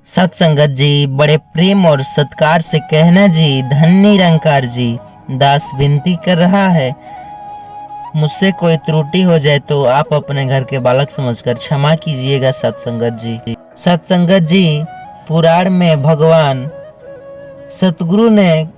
सत्संगत जी, बड़े प्रेम और सत्कार से कहना जी। धन्य निरंकार जी, दास विनती कर रहा है। मुझसे कोई त्रुटि हो जाए तो आप अपने घर के बालक समझकर क्षमा कीजिएगा सत्संगत जी। सत्संगत जी, पुराण में भगवान सतगुरु ने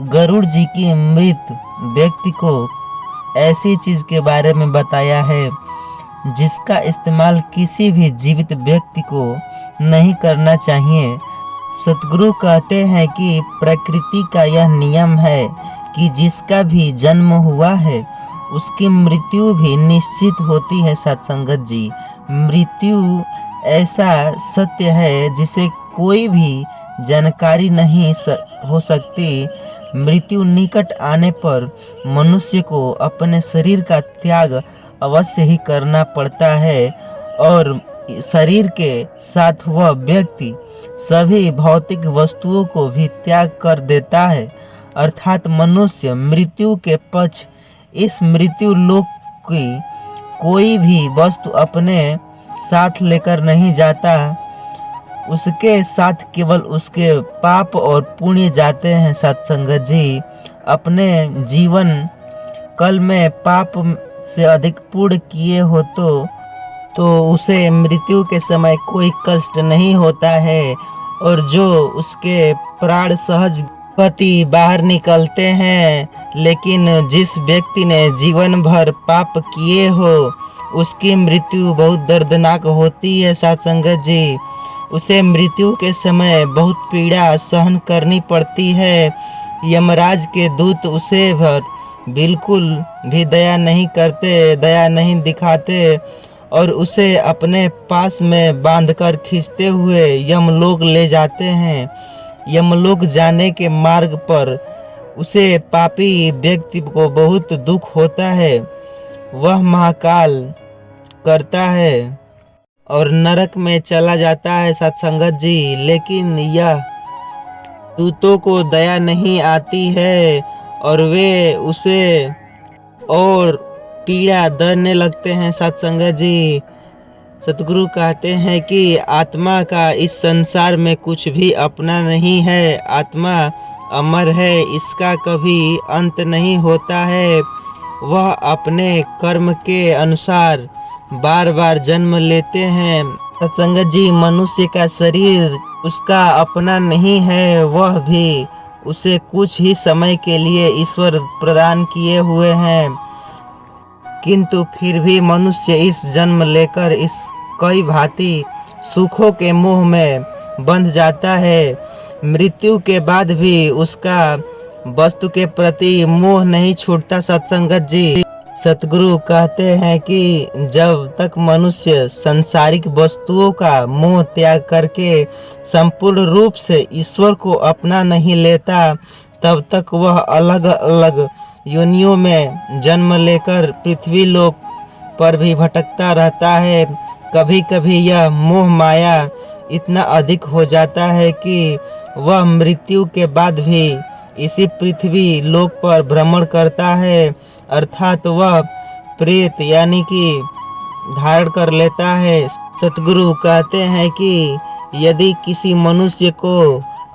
गरुड़ जी की मृत व्यक्ति को ऐसी चीज के बारे में बताया है जिसका इस्तेमाल किसी भी जीवित व्यक्ति को नहीं करना चाहिए। सतगुरु कहते हैं कि प्रकृति का यह नियम है कि जिसका भी जन्म हुआ है उसकी मृत्यु भी निश्चित होती है। सत्संगत जी, मृत्यु ऐसा सत्य है जिसे कोई भी जानकारी नहीं हो सकती। मृत्यु निकट आने पर मनुष्य को अपने शरीर का त्याग अवश्य ही करना पड़ता है और शरीर के साथ वह व्यक्ति सभी भौतिक वस्तुओं को भी त्याग कर देता है। अर्थात मनुष्य मृत्यु के पक्ष इस मृत्यु लोक की कोई भी वस्तु अपने साथ लेकर नहीं जाता। उसके साथ केवल उसके पाप और पुण्य जाते हैं। सत्संगत जी, अपने जीवन कल में पाप से अधिक पुण्य किए हो तो उसे मृत्यु के समय कोई कष्ट नहीं होता है और जो उसके प्राण सहज गति बाहर निकलते हैं। लेकिन जिस व्यक्ति ने जीवन भर पाप किए हो उसकी मृत्यु बहुत दर्दनाक होती है। सत्संगत जी, उसे मृत्यु के समय बहुत पीड़ा सहन करनी पड़ती है। यमराज के दूत उसे भर बिल्कुल भी दया नहीं करते, दया नहीं दिखाते और उसे अपने पास में बांधकर खींचते हुए यमलोक ले जाते हैं। यमलोक जाने के मार्ग पर उसे पापी व्यक्ति को बहुत दुख होता है। वह महाकाल करता है और नरक में चला जाता है। सत्संगत जी, लेकिन यह दूतों को दया नहीं आती है और वे उसे और पीड़ा देने लगते हैं। सत्संगत जी, सतगुरु कहते हैं कि आत्मा का इस संसार में कुछ भी अपना नहीं है। आत्मा अमर है, इसका कभी अंत नहीं होता है। वह अपने कर्म के अनुसार बार बार जन्म लेते हैं। सत्संगत जी, मनुष्य का शरीर उसका अपना नहीं है, वह भी उसे कुछ ही समय के लिए ईश्वर प्रदान किए हुए हैं। किंतु फिर भी मनुष्य इस जन्म लेकर इस कई भांति सुखों के मोह में बंध जाता है। मृत्यु के बाद भी उसका वस्तु के प्रति मोह नहीं छूटता। सत्संगत जी, सतगुरु कहते हैं कि जब तक मनुष्य सांसारिक वस्तुओं का मोह त्याग करके संपूर्ण रूप से ईश्वर को अपना नहीं लेता, तब तक वह अलग अलग योनियों में जन्म लेकर पृथ्वी लोक पर भी भटकता रहता है। कभी कभी यह मोह माया इतना अधिक हो जाता है कि वह मृत्यु के बाद भी इसी पृथ्वी लोक पर भ्रमण करता है। अर्थात वह प्रेत यानी कि धारण कर लेता है। सतगुरु कहते हैं कि यदि किसी मनुष्य को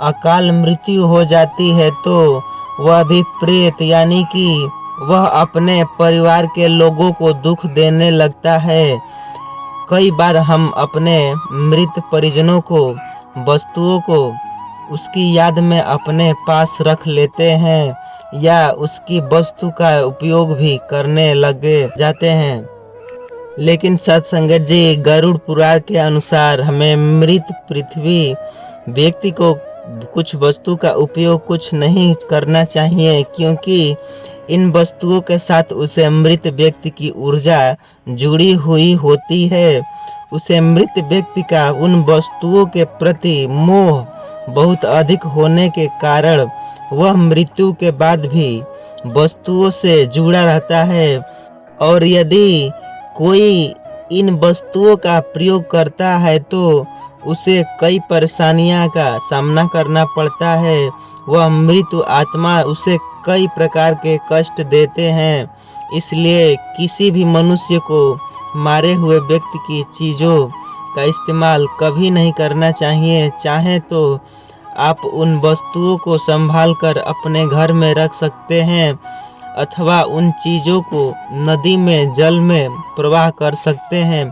अकाल मृत्यु हो जाती है तो वह भी प्रेत यानी कि वह अपने परिवार के लोगों को दुख देने लगता है। कई बार हम अपने मृत परिजनों को, वस्तुओं को उसकी याद में अपने पास रख लेते हैं या उसकी वस्तु का उपयोग भी करने लगे जाते हैं। लेकिन सत्संगत जी, गरुड़ पुराण के अनुसार हमें मृत पृथ्वी व्यक्ति को कुछ वस्तु का उपयोग कुछ नहीं करना चाहिए, क्योंकि इन वस्तुओं के साथ उसे मृत व्यक्ति की ऊर्जा जुड़ी हुई होती है। उसे मृत व्यक्ति का उन वस्तुओं के प्रति मोह बहुत अधिक होने के कारण वह मृत्यु के बाद भी वस्तुओं से जुड़ा रहता है और यदि कोई इन वस्तुओं का प्रयोग करता है तो उसे कई परेशानियां का सामना करना पड़ता है। वह मृत आत्मा उसे कई प्रकार के कष्ट देते हैं। इसलिए किसी भी मनुष्य को मारे हुए व्यक्ति की चीज़ों का इस्तेमाल कभी नहीं करना चाहिए। चाहे तो आप उन वस्तुओं को संभाल कर अपने घर में रख सकते हैं अथवा उन चीज़ों को नदी में जल में प्रवाह कर सकते हैं,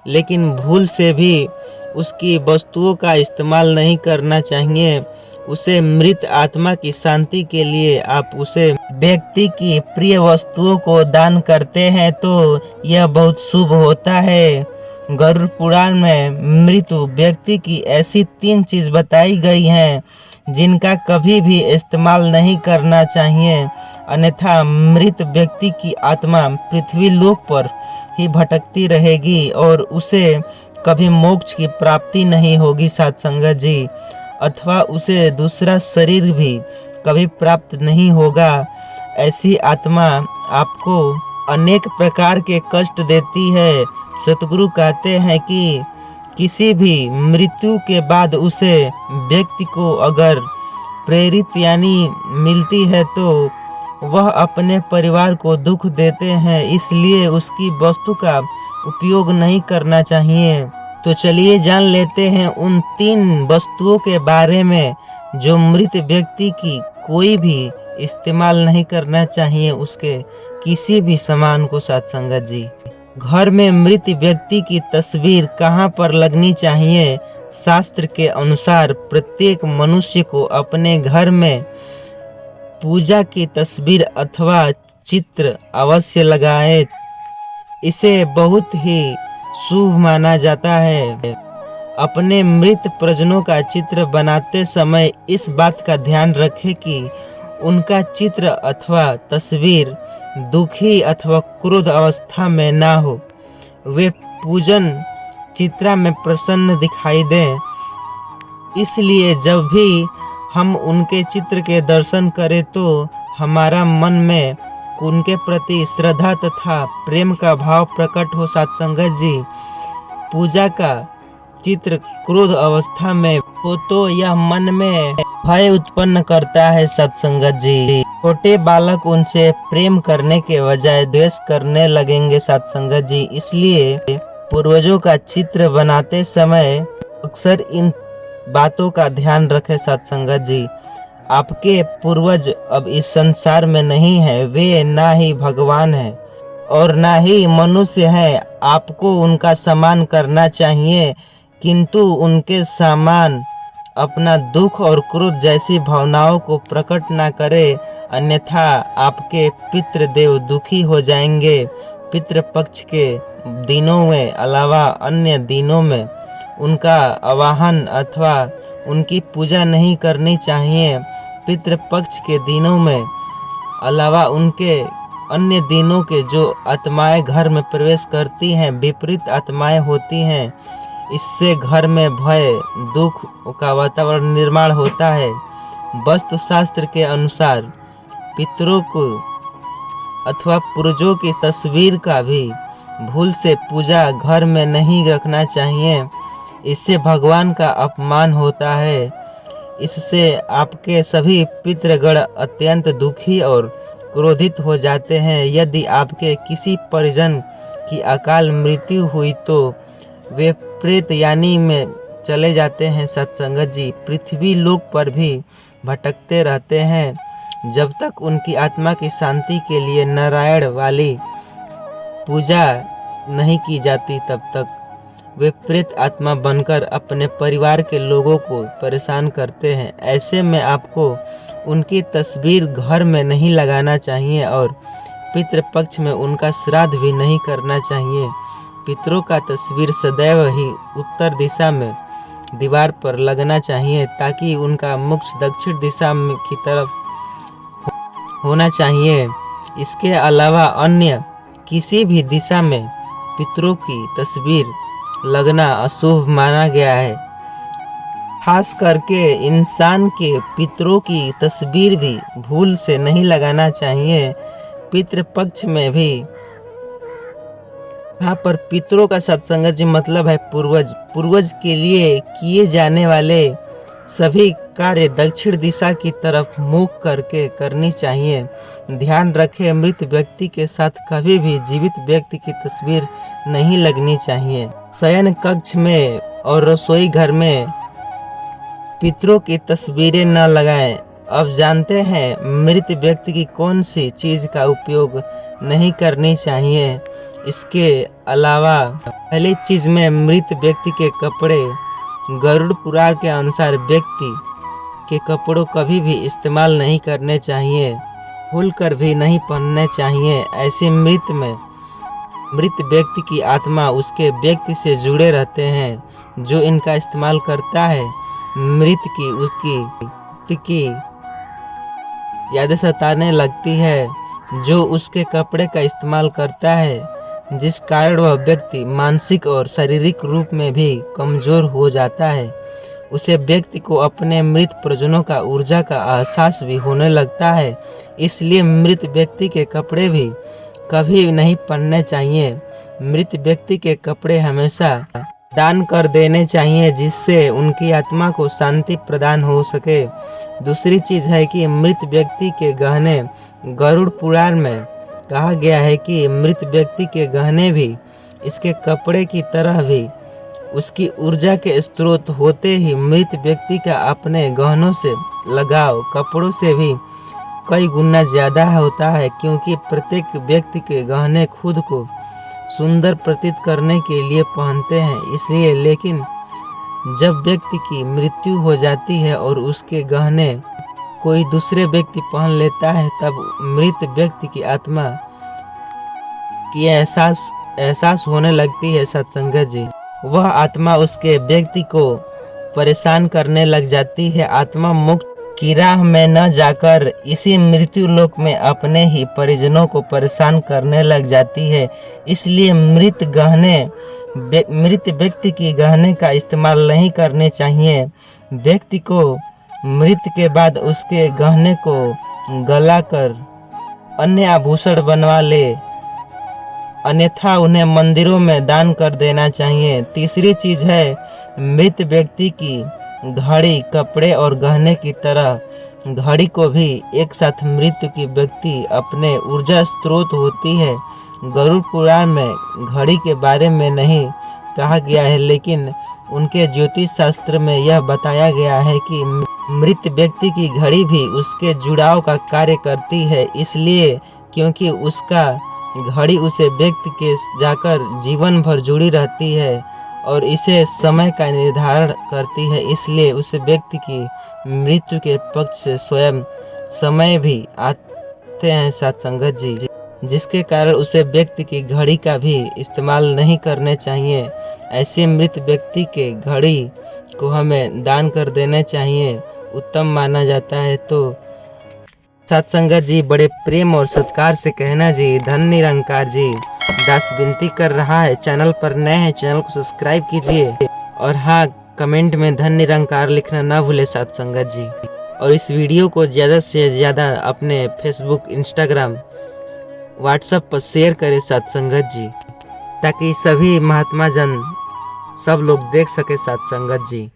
लेकिन भूल से भी उसकी वस्तुओं का इस्तेमाल नहीं करना चाहिए। उसे मृत आत्मा की शांति के लिए आप उसे व्यक्ति की प्रिय वस्तुओं को दान करते हैं तो यह बहुत शुभ होता है। गरुड़ पुराण में मृत व्यक्ति की ऐसी 3 चीज बताई गई हैं जिनका कभी भी इस्तेमाल नहीं करना चाहिए, अन्यथा मृत व्यक्ति की आत्मा पृथ्वी लोक पर ही भटकती रहेगी और उसे कभी मोक्ष की प्राप्ति नहीं होगी साध संगत जी, अथवा उसे दूसरा शरीर भी कभी प्राप्त नहीं होगा। ऐसी आत्मा आपको अनेक प्रकार के कष्ट देती है। सतगुरु कहते हैं कि किसी भी मृत्यु के बाद उसे व्यक्ति को अगर प्रेरित यानी मिलती है तो वह अपने परिवार को दुख देते हैं, इसलिए उसकी वस्तु का उपयोग नहीं करना चाहिए। तो चलिए जान लेते हैं उन 3 वस्तुओं के बारे में जो मृत व्यक्ति की कोई भी इस्तेमाल नहीं करना चाहिए उसके किसी भी सामान को साध संगत जी। घर में मृत व्यक्ति की तस्वीर कहाँ पर लगनी चाहिए? शास्त्र के अनुसार प्रत्येक मनुष्य को अपने घर में पूजा की तस्वीर अथवा चित्र अवश्य लगाए। इसे बहुत ही शुभ माना जाता है। अपने मृत परिजनों का चित्र बनाते समय इस बात का ध्यान रखें कि उनका चित्र अथवा तस्वीर दुखी अथवा क्रोध अवस्था में ना हो। वे पूजन चित्रा में प्रसन्न दिखाई दें। इसलिए जब भी हम उनके चित्र के दर्शन करें तो हमारा मन में उनके प्रति श्रद्धा तथा प्रेम का भाव प्रकट हो। सत्संगत जी, पूजा का चित्र क्रोध अवस्था में हो तो यह मन में भय उत्पन्न करता है। सत्संगत जी, छोटे बालक उनसे प्रेम करने के बजाय द्वेष करने लगेंगे। सत्संगत जी, इसलिए पूर्वजों का चित्र बनाते समय अक्सर इन बातों का ध्यान रखें। सत्संगत जी, आपके पूर्वज अब इस संसार में नहीं है, वे ना ही भगवान है और ना ही मनुष्य है। आपको उनका सम्मान करना चाहिए, किंतु उनके समान अपना दुख और क्रोध जैसी भावनाओं को प्रकट ना करें, अन्यथा आपके पितृदेव दुखी हो जाएंगे। पितृपक्ष के दिनों में अलावा अन्य दिनों में उनका आवाहन अथवा उनकी पूजा नहीं करनी चाहिए। पितृपक्ष के दिनों में अलावा उनके अन्य दिनों के जो आत्माएं घर में प्रवेश करती हैं, विपरीत आत्माएं होती हैं, इससे घर में भय दुख का वातावरण निर्माण होता है। वास्तु शास्त्र के अनुसार पितरों को अथवा पूर्वजों की तस्वीर का भी भूल से पूजा घर में नहीं रखना चाहिए। इससे भगवान का अपमान होता है। इससे आपके सभी पितृगण अत्यंत दुखी और क्रोधित हो जाते हैं। यदि आपके किसी परिजन की अकाल मृत्यु हुई तो वे प्रेत यानी में चले जाते हैं। सत्संगत जी, पृथ्वी लोक पर भी भटकते रहते हैं जब तक उनकी आत्मा की शांति के लिए नारायण वाली पूजा नहीं की जाती, तब तक वे प्रेत आत्मा बनकर अपने परिवार के लोगों को परेशान करते हैं। ऐसे में आपको उनकी तस्वीर घर में नहीं लगाना चाहिए और पितृपक्ष में उनका श्राद्ध भी नहीं करना चाहिए। पितरों का तस्वीर सदैव ही उत्तर दिशा में दीवार पर लगना चाहिए ताकि उनका मुख दक्षिण दिशा की तरफ होना चाहिए। इसके अलावा अन्य किसी भी दिशा में पितरों की तस्वीर लगना अशुभ माना गया है। खास करके इंसान के पितरों की तस्वीर भी भूल से नहीं लगाना चाहिए। पितृपक्ष में भी यहाँ पर पितरों का सत्संगत जी मतलब है पूर्वज के लिए किए जाने वाले सभी कार्य दक्षिण दिशा की तरफ मुख करके करनी चाहिए। ध्यान रखें, मृत व्यक्ति के साथ कभी भी जीवित व्यक्ति की तस्वीर नहीं लगनी चाहिए। शयन कक्ष में और रसोई घर में पितरों की तस्वीरें न लगाएं। अब जानते हैं मृत व्यक्ति की कौन सी चीज का उपयोग नहीं करनी चाहिए। इसके अलावा पहली चीज में मृत व्यक्ति के कपड़े। गरुड़ पुराण के अनुसार व्यक्ति के कपड़ों कभी भी इस्तेमाल नहीं करने चाहिए, भूल कर भी नहीं पहनने चाहिए। ऐसे मृत व्यक्ति की आत्मा उसके व्यक्ति से जुड़े रहते हैं जो इनका इस्तेमाल करता है। मृत की उसकी यादें सताने लगती है जो उसके कपड़े का इस्तेमाल करता है, जिस कारण वह व्यक्ति मानसिक और शारीरिक रूप में भी कमजोर हो जाता है। उसे व्यक्ति को अपने मृत परिजनों का ऊर्जा का एहसास भी होने लगता है। इसलिए मृत व्यक्ति के कपड़े भी कभी नहीं पहनने चाहिए। मृत व्यक्ति के कपड़े हमेशा दान कर देने चाहिए जिससे उनकी आत्मा को शांति प्रदान हो सके। दूसरी चीज है कि मृत व्यक्ति के गहने। गरुड़ पुराण में कहा गया है कि मृत व्यक्ति के गहने भी इसके कपड़े की तरह भी उसकी ऊर्जा के स्रोत होते ही मृत व्यक्ति का अपने गहनों से लगाव कपड़ों से भी कई गुना ज्यादा होता है, क्योंकि प्रत्येक व्यक्ति के गहने खुद को सुंदर प्रतीत करने के लिए पहनते हैं। इसलिए लेकिन जब व्यक्ति की मृत्यु हो जाती है और उसके गहने कोई दूसरे व्यक्ति पहन लेता है, तब मृत व्यक्ति की आत्मा की एहसास होने लगती है सत्संगत जी। वह आत्मा उसके व्यक्ति को परेशान करने लग जाती है। आत्मा मुक्त की राह में न जाकर इसी मृत्यु लोक में अपने ही परिजनों को परेशान करने लग जाती है। इसलिए मृत व्यक्ति की गहने का इस्तेमाल नहीं करने चाहिए। व्यक्ति को मृत के बाद उसके गहने को गलाकर अन्य आभूषण बनवा ले, अन्यथा उन्हें मंदिरों में दान कर देना चाहिए। तीसरी चीज है मृत व्यक्ति की घड़ी। कपड़े और गहने की तरह घड़ी को भी एक साथ मृत्यु की व्यक्ति अपने ऊर्जा स्रोत होती है। गरुड़ पुराण में घड़ी के बारे में नहीं कहा गया है, लेकिन उनके ज्योतिष शास्त्र में यह बताया गया है कि मृत व्यक्ति की घड़ी भी उसके जुड़ाव का कार्य करती है। इसलिए क्योंकि उसका घड़ी उसे व्यक्ति के जाकर जीवन भर जुड़ी रहती है और इसे समय का निर्धारण करती है, इसलिए उस व्यक्ति की मृत्यु के पक्ष से स्वयं समय भी आते हैं सत्संगत जी, जिसके कारण उसे व्यक्ति की घड़ी का भी इस्तेमाल नहीं करने चाहिए। ऐसे मृत व्यक्ति के घड़ी को हमें दान कर देने चाहिए, उत्तम माना जाता है। तो सत्संगत जी बड़े प्रेम और सत्कार से कहना जी, धन निरंकार जी दास विनती कर रहा है। चैनल पर नए हैं, चैनल को सब्सक्राइब कीजिए और हाँ, कमेंट में धन निरंकार लिखना ना भूले सत्संगत जी। और इस वीडियो को ज़्यादा से ज़्यादा अपने फेसबुक, इंस्टाग्राम, व्हाट्सएप पर शेयर करें सत्संगत जी, ताकि सभी महात्मा जन सब लोग देख सके सत्संगत जी।